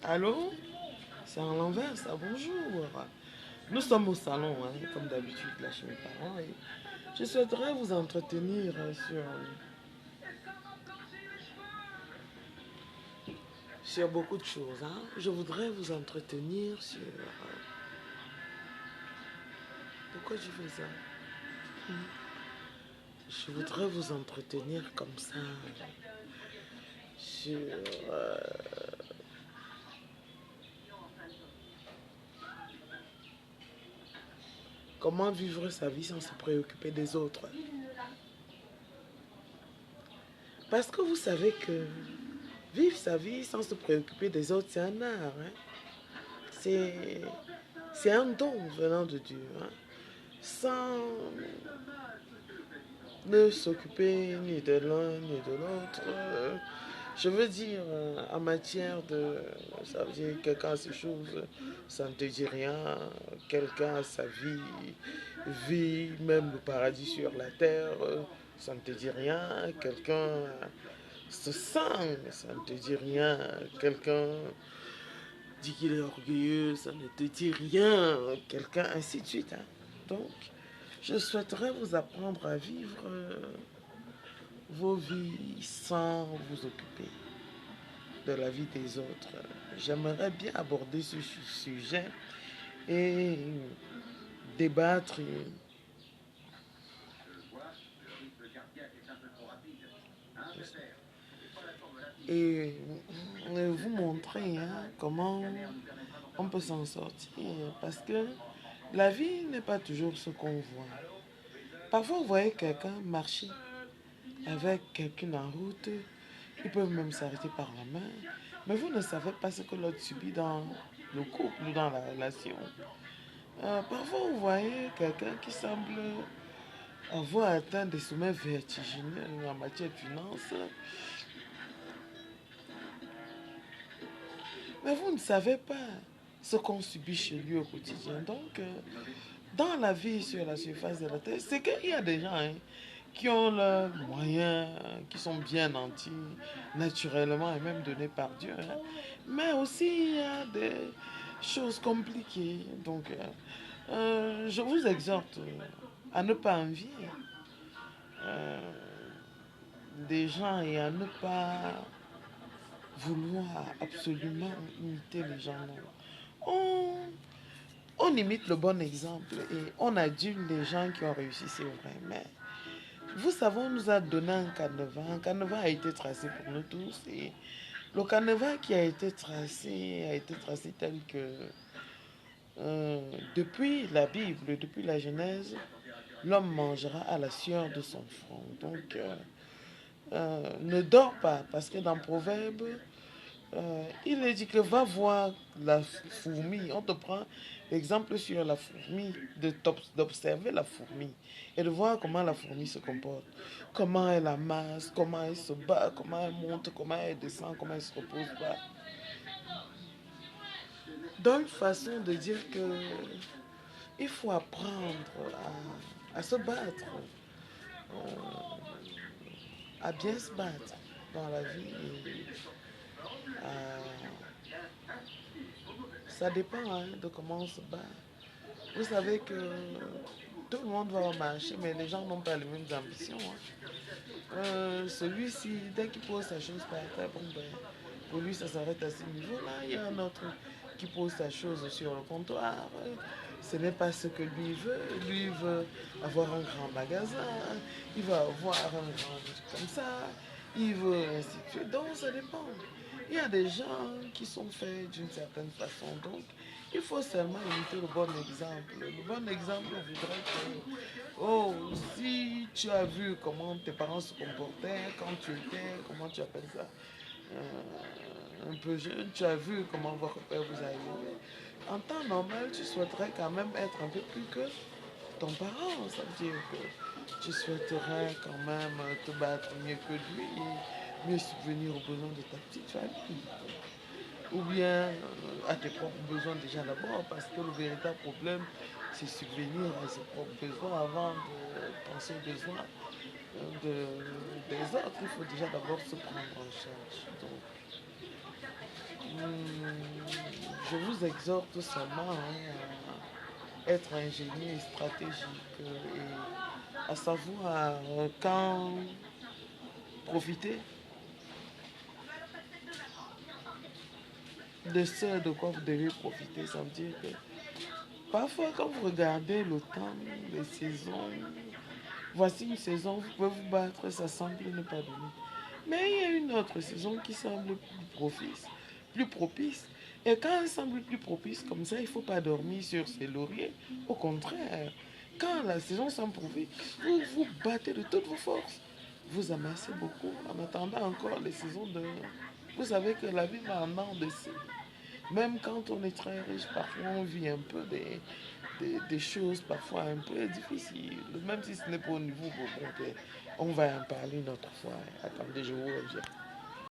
Allô? C'est en l'envers, ça, bonjour. Nous sommes au salon, hein, comme d'habitude, là chez mes parents. Et je souhaiterais vous entretenir sur beaucoup de choses. Hein. Je voudrais vous entretenir sur... pourquoi je fais ça? Je voudrais vous entretenir comme ça sur comment vivre sa vie sans se préoccuper des autres. Parce que vous savez que vivre sa vie sans se préoccuper des autres, c'est un art. Hein. C'est un don venant de Dieu. Hein. Sans ne s'occuper ni de l'un ni de l'autre. Je veux dire, en matière de... Ça veut dire, quelqu'un a ses choses, ça ne te dit rien. Quelqu'un a sa vie, vit même le paradis sur la terre, ça ne te dit rien. Quelqu'un se sent, ça ne te dit rien. Quelqu'un dit qu'il est orgueilleux, ça ne te dit rien. Quelqu'un, ainsi de suite. Hein. Donc, je souhaiterais vous apprendre à vivre vos vies sans vous occuper de la vie des autres. J'aimerais bien aborder ce sujet et débattre et vous montrer hein, comment on peut s'en sortir parce que la vie n'est pas toujours ce qu'on voit. Parfois, vous voyez quelqu'un marcher avec quelqu'un en route, ils peuvent même s'arrêter par la main, mais vous ne savez pas ce que l'autre subit dans le couple ou dans la relation. Parfois, vous voyez quelqu'un qui semble avoir atteint des sommets vertigineux en matière de finances, mais vous ne savez pas ce qu'on subit chez lui au quotidien. Donc, dans la vie sur la surface de la terre, c'est qu'il y a des gens hein, qui ont leurs moyens, qui sont bien nantis naturellement et même donnés par Dieu. Hein. Mais aussi, il y a des choses compliquées. Donc, je vous exhorte à ne pas envier euh, des gens et à ne pas vouloir absolument imiter les gens. On imite le bon exemple et on adule les gens qui ont réussi, c'est vrai. Mais vous savez, on nous a donné un canevas. Un canevas a été tracé pour nous tous. Et le canevas qui a été tracé tel que depuis la Bible, depuis la Genèse, l'homme mangera à la sueur de son front. Donc, ne dors pas, parce que dans Proverbe, il est dit que va voir la fourmi. On te prend l'exemple sur la fourmi, d'observer la fourmi et de voir comment la fourmi se comporte. Comment elle amasse, comment elle se bat, comment elle monte, comment elle descend, comment elle se repose pas. Donc, façon de dire que il faut apprendre à se battre, à bien se battre dans la vie. Ça dépend hein, de comment on se bat. Vous savez que tout le monde va au marché, mais les gens n'ont pas les mêmes ambitions. Hein. Celui-ci, dès qu'il pose sa chose par terre, bon, ben, pour lui, ça s'arrête à ce niveau-là. Il y a un autre qui pose sa chose sur le comptoir. Ce n'est pas ce que lui veut. Lui veut avoir un grand magasin. Il veut avoir un grand truc comme ça. Il veut ainsi de suite. Donc, ça dépend. Il y a des gens qui sont faits d'une certaine façon. Donc, il faut seulement imiter le bon exemple. Le bon exemple voudrait que, oh, si tu as vu comment tes parents se comportaient quand tu étais, comment tu appelles ça, un peu jeune, tu as vu comment votre père vous a élevé. En temps normal, tu souhaiterais quand même être un peu plus que ton parent. Ça veut dire que tu souhaiterais quand même te battre mieux que lui et mieux subvenir aux besoins de ta petite famille. Ou bien à tes propres besoins déjà d'abord, parce que le véritable problème, c'est subvenir à ses propres besoins avant de penser aux besoins des autres. Il faut déjà d'abord se prendre en charge. Donc, je vous exhorte seulement à être ingénieux et stratégique et à savoir quand profiter de ce de quoi vous devez profiter. Ça veut dire que parfois, quand vous regardez l'automne, les saisons, voici une saison, vous pouvez vous battre, ça semble ne pas donner. Mais il y a une autre saison qui semble plus propice. Plus propice. Et quand elle semble plus propice, comme ça, il ne faut pas dormir sur ses lauriers. Au contraire, quand la saison semble propice, vous vous battez de toutes vos forces. Vous amassez beaucoup en attendant encore les saisons de... Vous savez que la vie va en de ces. Même quand on est très riche, parfois on vit un peu des choses parfois un peu difficiles. Même si ce n'est pas au niveau bon, on va en parler une autre fois. Attendez, je vous reviens.